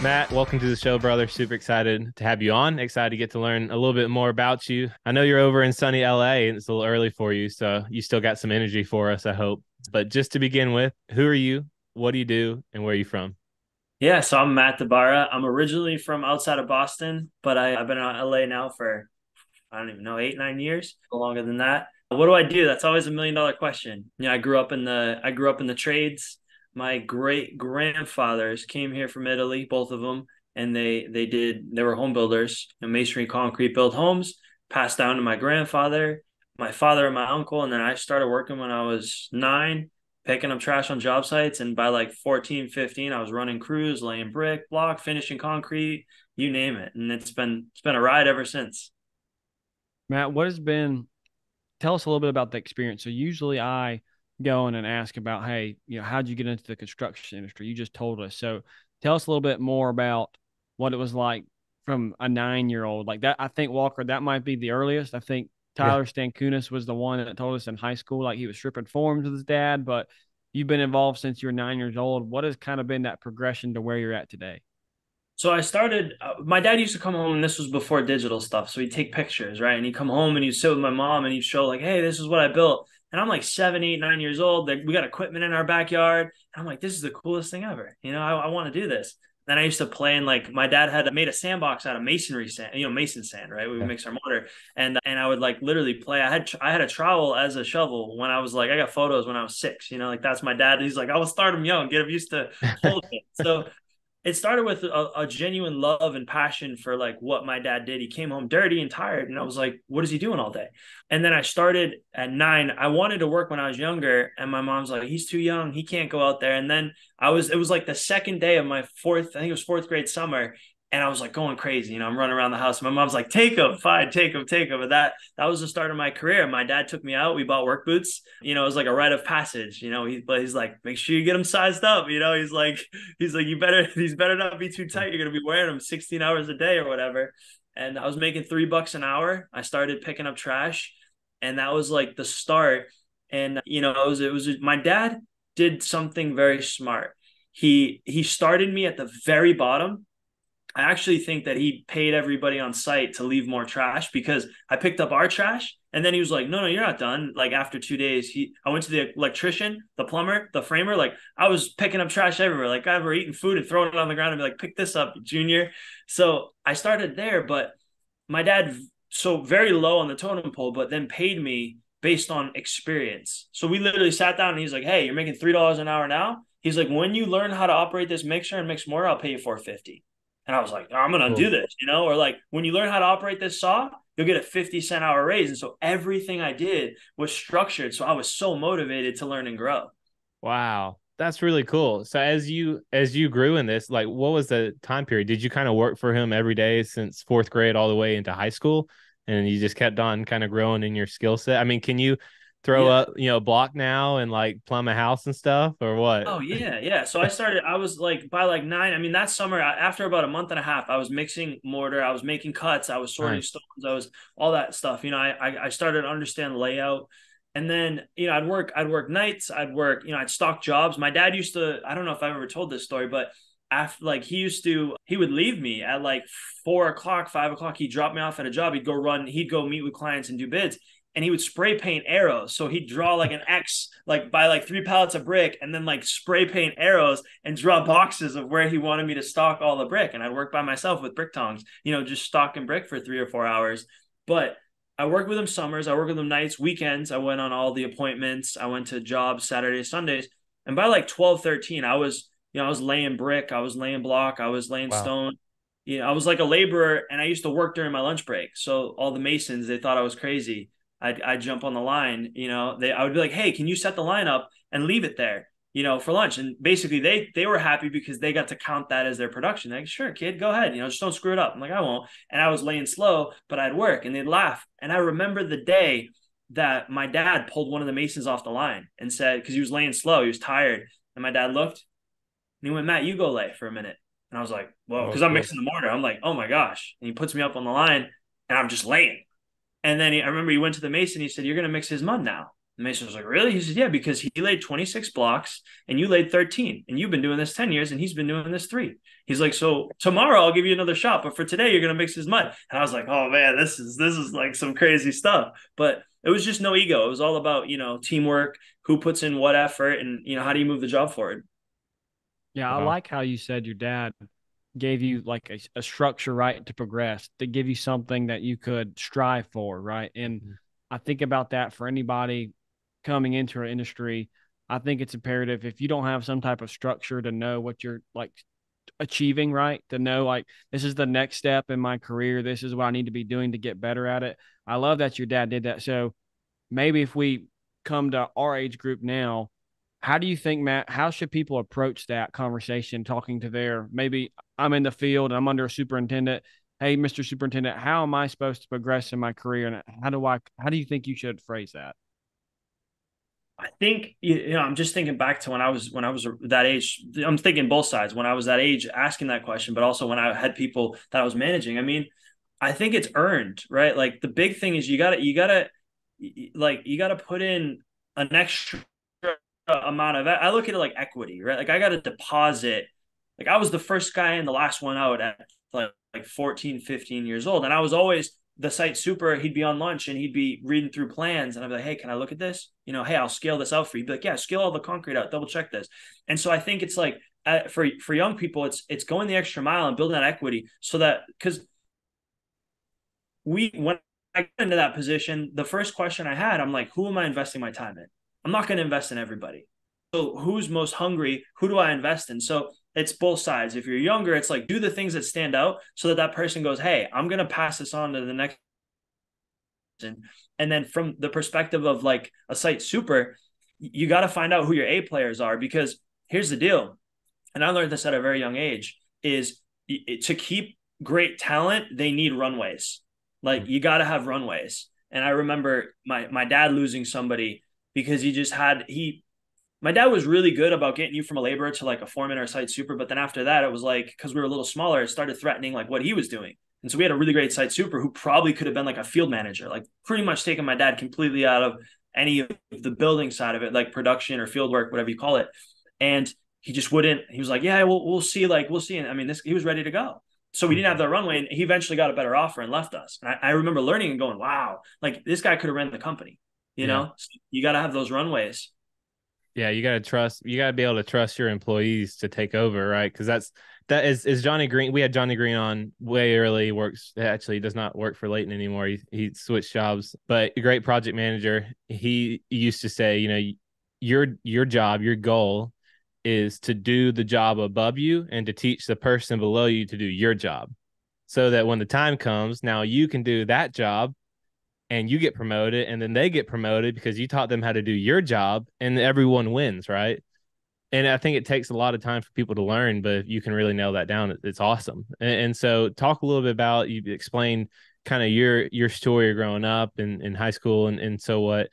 Matt, welcome to the show, brother. Super excited to have you on. Excited to get to learn a little bit more about you. I know you're over in sunny LA and it's a little early for you, so you still got some energy for us, I hope. But just to begin with, who are you? What do you do? And where are you from? Yeah, so I'm Matt DiBara. I'm originally from outside of Boston, but I've been in LA now for, I don't even know, 8, 9 years, longer than that. What do I do? That's always $1 million question. I grew up in the trades. My great grandfathers came here from Italy, both of them, and they were home builders, masonry, concrete, built homes, passed down to my grandfather, my father, and my uncle, and then I started working when I was 9, picking up trash on job sites, and by like 14, 15, I was running crews, laying brick, block, finishing concrete, you name it, and it's been a ride ever since. Matt, tell us a little bit about the experience. So usually I go in and ask about, hey, how'd you get into the construction industry? You just told us. So tell us a little bit more about what it was like from a 9-year old. Like that, I think Walker, that might be the earliest. I think Yeah. Tyler Stankunas was the one that told us in high school, like he was stripping forms with his dad, but you've been involved since you were 9 years old. What has kind of been that progression to where you're at today? So I started. My dad used to come home, and this was before digital stuff. So he'd take pictures, right? And he'd come home and he'd sit with my mom and he'd show like, "Hey, this is what I built." And I'm like 7, 8, 9 years old. Like, we got equipment in our backyard. And I'm like, "This is the coolest thing ever." I want to do this. Then I used to play in like my dad had made a sandbox out of masonry sand, mason sand, right? We would Yeah. mix our mortar, and I would like literally play. I had a trowel as a shovel when I was like I got photos when I was 6. Like that's my dad. He's like I will start him young, get him used to holding it. So it started with a genuine love and passion for like what my dad did. He came home dirty and tired, and I was like, "What is he doing all day?" And then I started at 9. I wanted to work when I was younger, and my mom's like, "He's too young. He can't go out there." And then it was like the second day of my fourth, I think it was fourth grade summer, and I was like going crazy. I'm running around the house. My mom's like, "Take him, fine, take him, take him." And that was the start of my career. My dad took me out. We bought work boots. It was like a rite of passage. He's like, "Make sure you get him sized up." He's like, these better not be too tight. You're gonna be wearing them 16 hours a day or whatever. And I was making $3 an hour. I started picking up trash, and that was like the start. And it was my dad did something very smart. He started me at the very bottom. I actually think that he paid everybody on site to leave more trash because I picked up our trash, and then he was like, "No, no, you're not done." Like after 2 days, I went to the electrician, the plumber, the framer. Like I was picking up trash everywhere. Like I were eating food and throwing it on the ground and be like, "Pick this up, Junior." So I started there, but my dad so very low on the totem pole, but then paid me based on experience. So we literally sat down and he's like, "Hey, you're making $3 an hour now." He's like, "When you learn how to operate this mixer and mix more, I'll pay you 450." And I was like, "I'm gonna Cool. do this. Or like when you learn how to operate this saw, you'll get a 50-cent hour raise. And so everything I did was structured. So I was so motivated to learn and grow. Wow. That's really cool. So as you grew in this, like what was the time period? Did you kind of work for him every day since fourth grade all the way into high school? And you just kept on kind of growing in your skill set? I mean, can you throw Yeah. up, a block now and like plumb a house and stuff or what? Oh yeah, yeah. So I was like by like 9. I mean, that summer, after about a month and a half, I was mixing mortar, I was making cuts, I was sorting Nice. stones, I was all that stuff. I started to understand layout. And then, I'd work nights, I'd stock jobs. My dad used to, I don't know if I've ever told this story, but after like he would leave me at like 4 o'clock, 5 o'clock. He'd drop me off at a job. He'd go meet with clients and do bids, and he would spray paint arrows. So he'd draw like an X, like by like 3 pallets of brick, and then like spray paint arrows and draw boxes of where he wanted me to stock all the brick. And I'd work by myself with brick tongs, just stocking brick for 3 or 4 hours. But I worked with him summers, I worked with him nights, weekends. I went on all the appointments. I went to jobs Saturdays, Sundays. And by like 12, 13, I was laying brick, I was laying block, I was laying Wow. stone. I was like a laborer, and I used to work during my lunch break. So all the masons, they thought I was crazy. I'd jump on the line. I would be like, "Hey, can you set the line up and leave it there, for lunch?" And basically, they were happy because they got to count that as their production. They're like, "Sure, kid, go ahead. Just don't screw it up." I'm like, "I won't." And I was laying slow, but I'd work, and they'd laugh. And I remember the day that my dad pulled one of the masons off the line and said, because he was laying slow, he was tired, and my dad looked and he went, "Matt, you go lay for a minute." And I was like, "Whoa," Oh, because I'm cool. mixing the mortar. I'm like, "Oh my gosh!" And he puts me up on the line, and I'm just laying. And then I remember he went to the mason. He said, "You're going to mix his mud now." And Mason was like, really? He said, yeah, because he laid 26 blocks and you laid 13, and you've been doing this 10 years and he's been doing this 3. He's like, so tomorrow I'll give you another shot, but for today you're going to mix his mud. And I was like, oh man, this is like some crazy stuff. But it was just no ego. It was all about, teamwork, who puts in what effort, and, how do you move the job forward? Yeah, I like how you said your dad gave you like a structure, right, to progress, to give you something that you could strive for, right? And I think about that for anybody coming into our industry. I think it's imperative, if you don't have some type of structure to know what you're like achieving, right, to know like this is the next step in my career, this is what I need to be doing to get better at it. I love that your dad did that. So maybe if we come to our age group now, how do you think, Matt, how should people approach that conversation, talking to maybe I'm in the field and I'm under a superintendent. Hey, Mr. Superintendent, how am I supposed to progress in my career? And how do you think you should phrase that? I think, I'm just thinking back to when I was that age. I'm thinking both sides. When I was that age, asking that question, but also when I had people that I was managing. I mean, I think it's earned, right? Like the big thing is you gotta put in an extra amount of. I look at it like equity, right? Like I got to deposit. Like I was the first guy and the last one out at like 14, 15 years old, and I was always the site super. He'd be on lunch and he'd be reading through plans, and I'd be like, hey, can I look at this? Hey, I'll scale this out for you. He'd be like, yeah, scale all the concrete out, double check this. And so I think it's like for young people, it's going the extra mile and building that equity, so that, because when I got into that position, the first question I had, I'm like, who am I investing my time in? I'm not going to invest in everybody. So who's most hungry? Who do I invest in? So it's both sides. If you're younger, it's like do the things that stand out so that person goes, hey, I'm going to pass this on to the next person. And then from the perspective of like a site super, you got to find out who your A players are, because here's the deal. And I learned this at a very young age, is to keep great talent, they need runways. Like you got to have runways. And I remember my dad losing somebody because my dad was really good about getting you from a laborer to like a foreman or a site super. But then after that, it was like, because we were a little smaller, it started threatening like what he was doing. And so we had a really great site super who probably could have been like a field manager, like pretty much taking my dad completely out of any of the building side of it, like production or field work, whatever you call it. And he just wouldn't. He was like, yeah, we'll see. Like, we'll see. And I mean, he was ready to go. So we didn't have that runway, and he eventually got a better offer and left us. And I remember learning and going, wow, like this guy could have ran the company, so you got to have those runways. Yeah, you got to be able to trust your employees to take over, right? Because that is Johnny Green. We had Johnny Green on way early. He does not work for Leighton anymore. He switched jobs, but a great project manager. He used to say, your job, your goal is to do the job above you and to teach the person below you to do your job, so that when the time comes, now you can do that job and you get promoted, and then they get promoted because you taught them how to do your job, and everyone wins, right? And I think it takes a lot of time for people to learn, but if you can really nail that down, it's awesome. And so talk a little bit about, you explained kind of your story growing up in high school. And so what,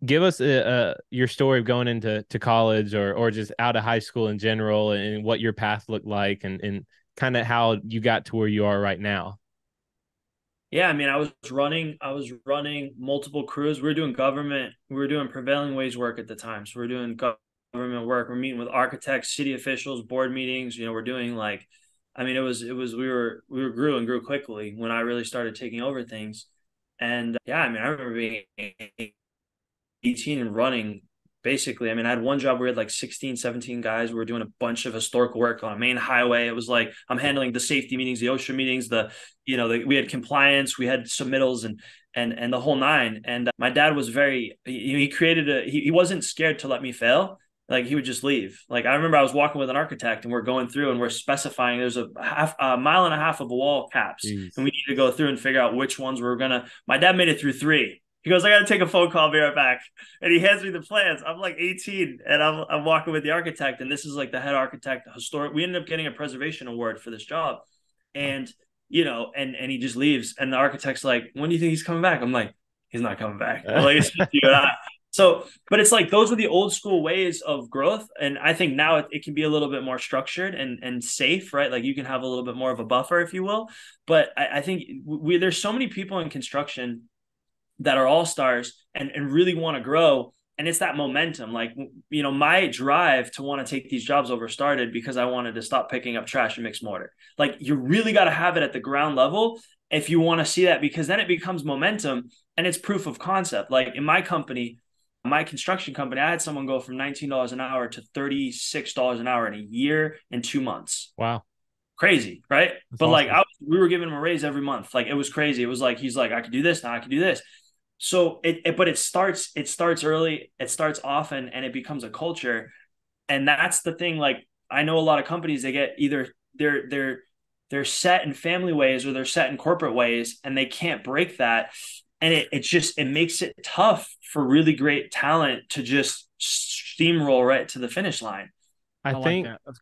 give us your story of going into college or just out of high school in general, and what your path looked like, and kind of how you got to where you are right now. Yeah, I mean, I was running multiple crews. We were doing prevailing wage work at the time. So we were doing government work. We're meeting with architects, city officials, board meetings. We're doing like, I mean, we grew and grew quickly when I really started taking over things. And yeah, I mean, I remember being 18 and running. Basically, I mean, I had one job where we had like 16, 17 guys. We were doing a bunch of historical work on a main highway. It was like, I'm handling the safety meetings, the OSHA meetings, we had compliance, we had submittals and the whole nine. And my dad was he wasn't scared to let me fail. Like he would just leave. Like I remember I was walking with an architect and we're going through and we're specifying there's a mile and a half of wall caps. Jeez. And we need to go through and figure out which ones my dad made it through 3. He goes, I got to take a phone call, I'll be right back. And he hands me the plans. I'm like 18 and I'm walking with the architect. And this is like the head architect, historic. We ended up getting a preservation award for this job. And, and he just leaves. And the architect's like, when do you think he's coming back? I'm like, he's not coming back. Like, it's just you and I. So, but it's like, those were the old school ways of growth. And I think now it can be a little bit more structured and safe, right? Like you can have a little bit more of a buffer, if you will. But I think there's so many people in construction that are all-stars and really want to grow. And it's that momentum. Like, you know, my drive to want to take these jobs over started because I wanted to stop picking up trash and mix mortar. Like, you really got to have it at the ground level if you want to see that, because then it becomes momentum and it's proof of concept. Like in my company, my construction company, I had someone go from $19 an hour to $36 an hour in a year and 2 months. Wow. Crazy, right? That's but awesome. like we were giving him a raise every month. Like it was crazy. It was like, he's like, I could do this now, I could do this. So but it starts early, it starts often, and it becomes a culture. And that's the thing. Like, I know a lot of companies, they get either they're set in family ways or they're set in corporate ways, and they can't break that. And it makes it tough for really great talent to just steamroll right to the finish line. I think like that. Let's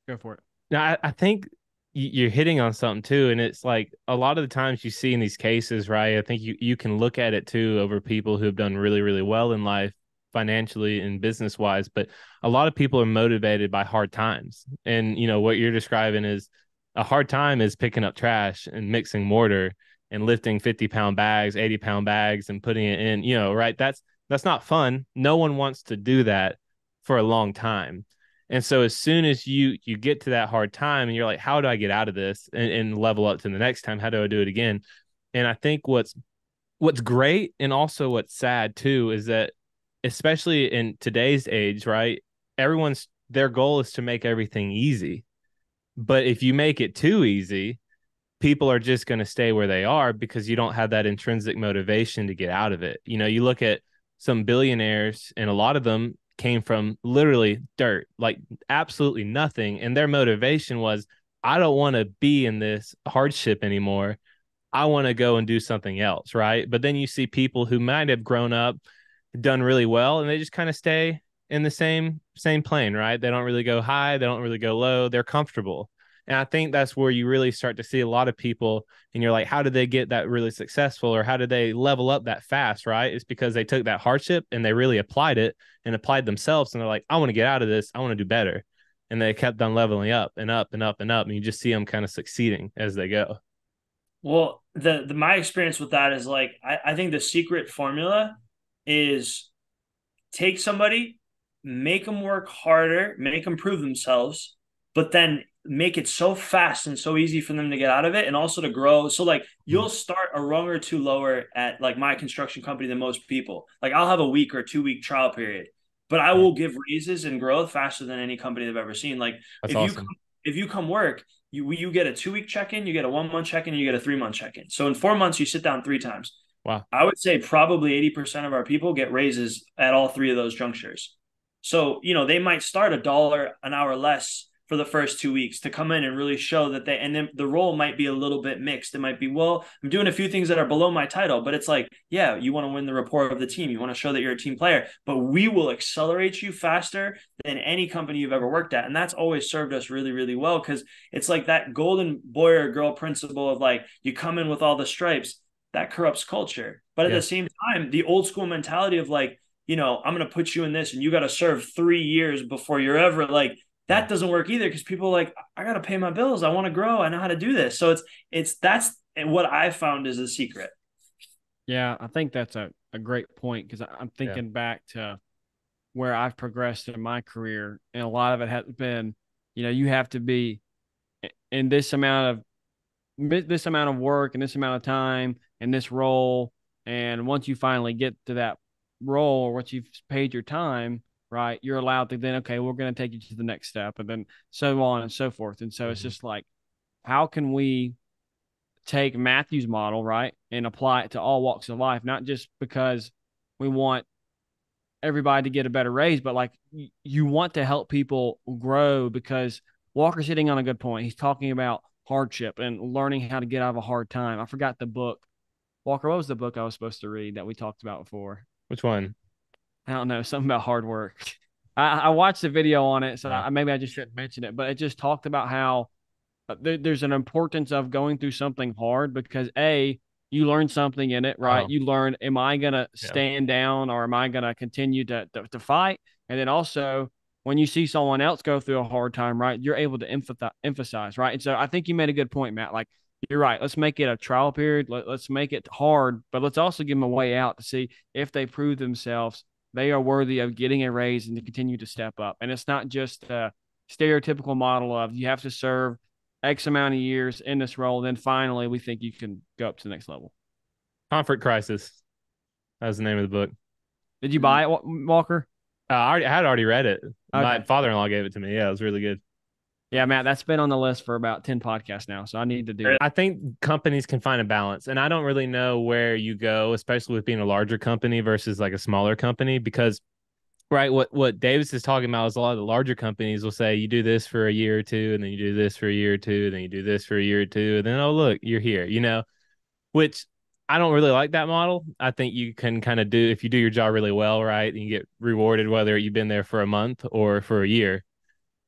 go for it. now I think you're hitting on something too, and it's like a lot of the times you see in these cases, right? I think you can look at it too over people who have done really, really well in life, financially and business wise, but a lot of people are motivated by hard times. And you know what you're describing is a hard time is picking up trash and mixing mortar and lifting 50-pound bags, 80-pound bags, and putting it in, you know, right? That's not fun. No one wants to do that for a long time. And so as soon as you get to that hard time and you're like, how do I get out of this and level up to the next time? How do I do it again? And I think what's great and also what's sad too is that, especially in today's age, right? Their goal is to make everything easy. But if you make it too easy, people are just going to stay where they are because you don't have that intrinsic motivation to get out of it. You know, you look at some billionaires, and a lot of them came from literally dirt, like absolutely nothing. And their motivation was, I don't want to be in this hardship anymore. I want to go and do something else, right? But then you see people who might have grown up, done really well, and they just kind of stay in the same plane, right? They don't really go high, they don't really go low, they're comfortable. And I think that's where you really start to see a lot of people, and you're like, how did they get that really successful, or how did they level up that fast, right? It's because they took that hardship and they really applied it and applied themselves, and they're like, I want to get out of this, I want to do better. And they kept on leveling up and up and up and up, and you just see them kind of succeeding as they go. Well, the my experience with that is like, I think the secret formula is take somebody, make them work harder, make them prove themselves, but then make it so fast and so easy for them to get out of it and also to grow. So like you'll start a rung or two lower at like my construction company than most people. Like I'll have a week or 2 week trial period, but I will give raises and growth faster than any company I've ever seen. Like That's if awesome. you come work, you get a 2 week check-in, you get a 1 month check-in, and you get a 3 month check-in. So in 4 months, you sit down 3 times. Wow. I would say probably 80% of our people get raises at all three of those junctures. So, you know, they might start $1 an hour less for the first 2 weeks to come in and really show that and then the role might be a little bit mixed. It might be, well, I'm doing a few things that are below my title, but it's like, yeah, you want to win the rapport of the team. You want to show that you're a team player, but we will accelerate you faster than any company you've ever worked at. And that's always served us really, really well, because it's like that golden boy or girl principle of like, you come in with all the stripes, that corrupts culture. But at the same time, the old school mentality of like, you know, I'm going to put you in this and you got to serve 3 years before you're ever like, that doesn't work either, because people are like, I got to pay my bills. I want to grow. I know how to do this. So that's what I found is the secret. Yeah, I think that's a great point, because I'm thinking back to where I've progressed in my career, and a lot of it has been, you know, you have to be in this amount of work and this amount of time in this role, and once you finally get to that role, or once you've paid your time, right, you're allowed to then, okay, we're going to take you to the next step, and then so on and so forth. And so it's just like, how can we take Matthew's model, right, and apply it to all walks of life, not just because we want everybody to get a better raise, but like you want to help people grow, because Walker's hitting on a good point. He's talking about hardship and learning how to get out of a hard time. I forgot the book. Walker, what was the book I was supposed to read that we talked about before? Which one? I don't know, something about hard work. I watched the video on it, so maybe I just shouldn't mention it, but it just talked about how there's an importance of going through something hard, because you learn something in it, right? You learn, am I going to stand down, or am I going to continue to fight? And then also, when you see someone else go through a hard time, right, you're able to emphasize, right? And so I think you made a good point, Matt. Like, you're right. Let's make it a trial period. Let's make it hard, but let's also give them a way out to see if they prove themselves, they are worthy of getting a raise and to continue to step up. And it's not just a stereotypical model of you have to serve X amount of years in this role. Then finally, we think you can go up to the next level. Comfort Crisis. That was the name of the book. Did you buy it, Walker? I had already read it. My Okay. father-in-law gave it to me. Yeah, it was really good. Yeah, Matt, that's been on the list for about 10 podcasts now. So I need to do it. I think companies can find a balance. And I don't really know where you go, especially with being a larger company versus like a smaller company, because right, what Davis is talking about is a lot of the larger companies will say you do this for a year or two, and then you do this for a year or two, and then you do this for a year or two, and then oh look, you're here, which I don't really like that model. I think you can kind of do, if you do your job really well, right, and you get rewarded whether you've been there for a month or for a year.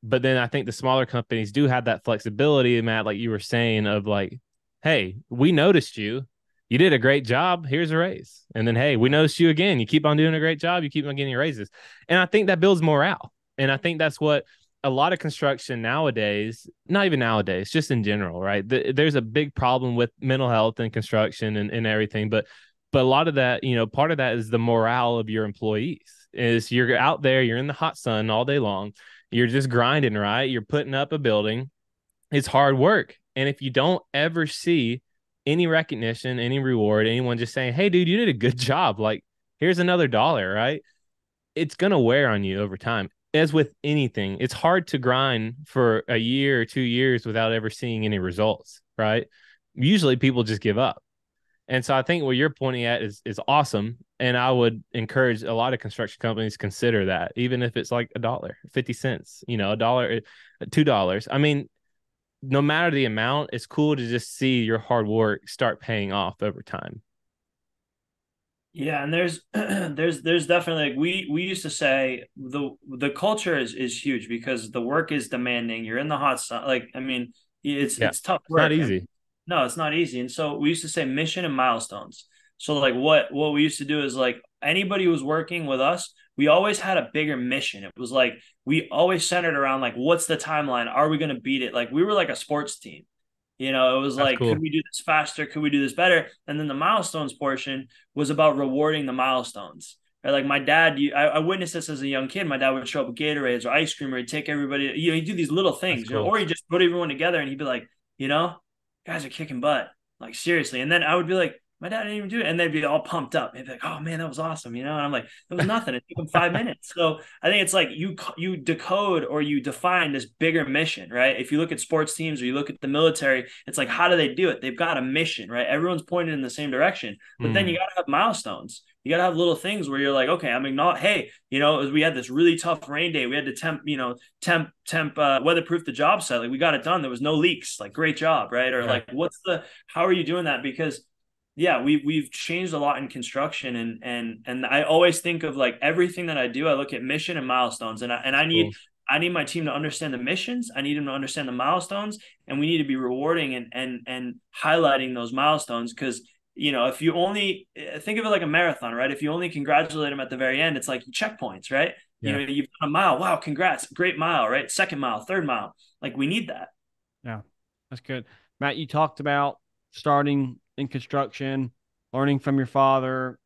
But then I think the smaller companies do have that flexibility, Matt, like you were saying, of like, hey, we noticed you. You did a great job. Here's a raise. And then, hey, we noticed you again. You keep on doing a great job. You keep on getting raises. And I think that builds morale. And I think that's what a lot of construction nowadays, not even nowadays, just in general, right? There's a big problem with mental health and construction and everything. But a lot of that, part of that is the morale of your employees. Is you're out there, you're in the hot sun all day long. You're just grinding, right? You're putting up a building. It's hard work. And if you don't ever see any recognition, any reward, anyone just saying, hey, dude, you did a good job. Like, here's another dollar, right? It's going to wear on you over time. As with anything, it's hard to grind for a year or 2 years without ever seeing any results, right? Usually people just give up. And so I think what you're pointing at is awesome. And I would encourage a lot of construction companies to consider that, even if it's like $1, 50 cents, $1, $2. I mean, no matter the amount, it's cool to just see your hard work start paying off over time. Yeah, and there's there's definitely, like, we used to say the culture is huge because the work is demanding. You're in the hot sun. Like, I mean, it's tough work. It's not easy. No, it's not easy. And so we used to say mission and milestones. So like what we used to do is, like, anybody who was working with us, we always had a bigger mission. It was like we always centered around like, what's the timeline? Are we going to beat it? Like, we were like a sports team. It was That's like, cool. could we do this faster? Could we do this better? And then the milestones portion was about rewarding the milestones. Right? Like my dad, I witnessed this as a young kid. My dad would show up with Gatorades or ice cream, or he'd take everybody, he'd do these little things, Cool. or he'd just put everyone together and he'd be like, guys are kicking butt. Like, seriously. And then I would be like, my dad didn't even do it. And they'd be all pumped up. They'd be like, oh man, that was awesome. And I'm like, it was nothing. It took them 5 minutes. So I think it's like you decode or you define this bigger mission, right? If you look at sports teams or you look at the military, it's like, how do they do it? They've got a mission, right? Everyone's pointed in the same direction. But then you got to have milestones. You got to have little things where you're like, okay, hey, we had this really tough rain day. We had to temp weatherproof the job site. Like, we got it done. There was no leaks. Like, great job, right? Or like, how are you doing that? Because yeah, we've changed a lot in construction, and I always think of, like, everything that I do, I look at mission and milestones, and I need my team to understand the missions. I need them to understand the milestones, and we need to be rewarding and highlighting those milestones. Because if you only think of it like a marathon, right? If you only congratulate them at the very end, it's like checkpoints, right? Yeah. You've done a mile. Wow, congrats. Great mile, right? Second mile, third mile. Like, we need that. Yeah, that's good. Matt, you talked about starting in construction, learning from your father,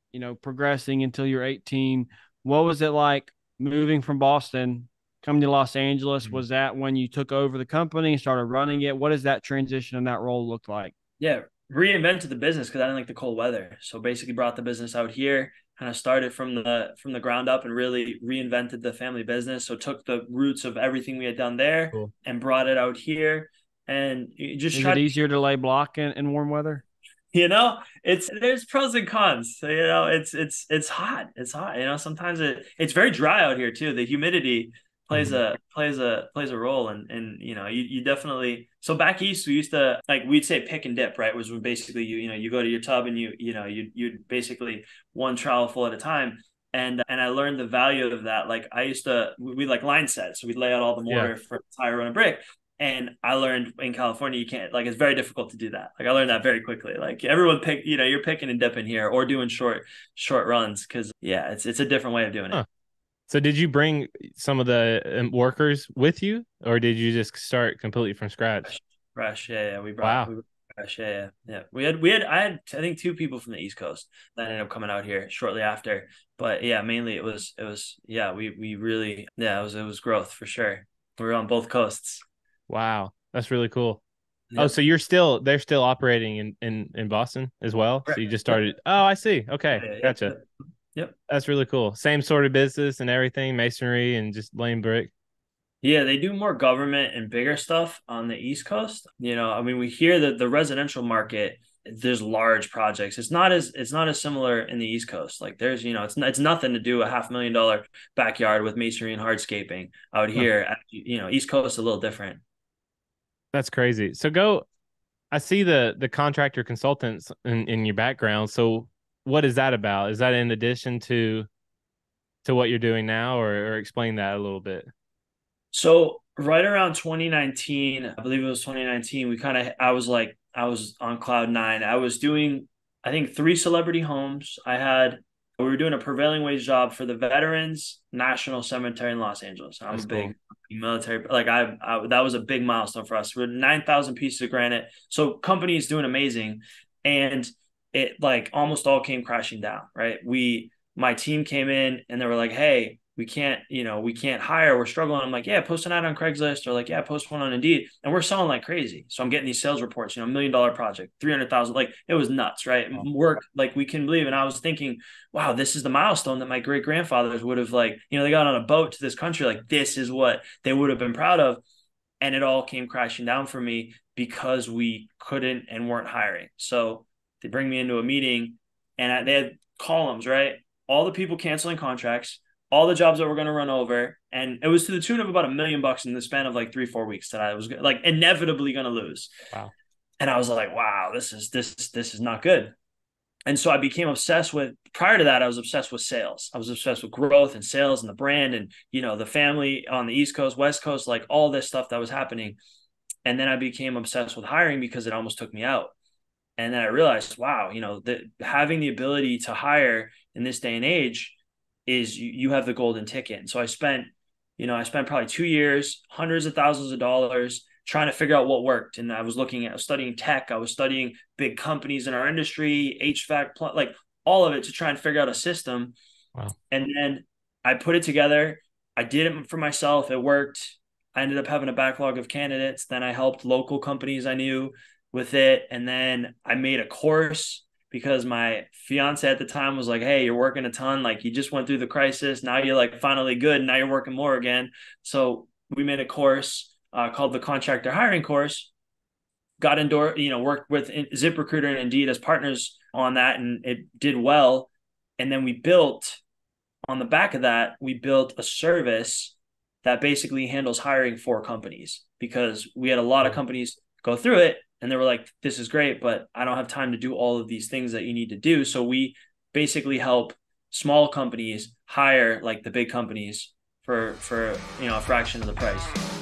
progressing until you're 18. What was it like moving from Boston, coming to Los Angeles? Was that when you took over the company and started running it? What does that transition and that role look like? Yeah, reinvented the business because I didn't like the cold weather. So basically brought the business out here, kind of started from the ground up and really reinvented the family business. So took the roots of everything we had done there and brought it out here. And just Is it easier to lay block in warm weather? There's pros and cons. So, it's hot. It's hot. Sometimes it's very dry out here too. The humidity plays a role, and you definitely. So back east, we used to, like, we'd say pick and dip, right? Which was basically you go to your tub and you basically one trowel full at a time. And I learned the value of that. Like, we like line set, so we'd lay out all the mortar for tire run and brick. And I learned in California, you can't, like, it's very difficult to do that. Like, I learned that very quickly. Like, everyone you're picking and dipping here or doing short runs. Cause it's a different way of doing it. So did you bring some of the workers with you, or did you just start completely from scratch? Fresh. Yeah. We brought, Gosh, yeah. I had, I think, two people from the East Coast that ended up coming out here shortly after. But yeah, mainly yeah, we really, yeah, it was growth for sure. We were on both coasts. Wow, that's really cool. Oh, Yep. so they're still operating in Boston as well. So Right. you just Yep. started. Oh, I see. Okay, Yeah, yep, gotcha. yep. Yep. That's really cool. Same sort of business and everything, masonry and just laying brick. Yeah, they do more government and bigger stuff on the East Coast. I mean, we hear that the residential market, there's large projects. It's not as similar in the East Coast. Like there's, it's nothing to do a $500,000 backyard with masonry and hardscaping out Huh. here. East Coast a little different. That's crazy. I see the contractor consultants in your background. So what is that about? Is that in addition to what you're doing now, or explain that a little bit? So right around 2019, I believe it was 2019, I was on cloud nine. I was doing, I think, three celebrity homes. We were doing a prevailing wage job for the Veterans National Cemetery in Los Angeles. I'm That's a cool. big military, like that was a big milestone for us. We're 9,000 pieces of granite. So company is doing amazing. And it like almost all came crashing down, right? My team came in and they were like, hey, we can't hire. We're struggling. I'm like, yeah, post an ad on Craigslist, or like, yeah, post one on Indeed. And we're selling like crazy. So I'm getting these sales reports, $1 million project, 300,000, like it was nuts, right? Wow. Work like we can believe. And I was thinking, wow, this is the milestone that my great grandfathers would have like, they got on a boat to this country. Like this is what they would have been proud of. And it all came crashing down for me because we couldn't and weren't hiring. So they bring me into a meeting and they had columns, right? All the people canceling contracts, all the jobs that were going to run over. And it was to the tune of about $1 million in the span of like 3-4 weeks that I was like inevitably going to lose. Wow. And I was like, wow, this is not good. And so I became obsessed with, prior to that, I was obsessed with sales. I was obsessed with growth and sales and the brand and, the family on the East Coast, West Coast, like all this stuff that was happening. And then I became obsessed with hiring because it almost took me out. And then I realized, wow, having the ability to hire in this day and age is you have the golden ticket. And so I spent probably 2 years, hundreds of thousands of dollars trying to figure out what worked. And I was studying tech. I was studying big companies in our industry, HVAC, like all of it to try and figure out a system. Wow. And then I put it together. I did it for myself. It worked. I ended up having a backlog of candidates. Then I helped local companies I knew with it. And then I made a course because my fiance at the time was like, hey, you're working a ton. Like you just went through the crisis. Now you're like finally good. Now you're working more again. So we made a course called the Contractor Hiring Course, got endorsed, worked with ZipRecruiter and Indeed as partners on that. And it did well. And then on the back of that, we built a service that basically handles hiring for companies, because we had a lot of companies go through it and they were like, this is great, but I don't have time to do all of these things that you need to do. So we basically help small companies hire like the big companies for a fraction of the price.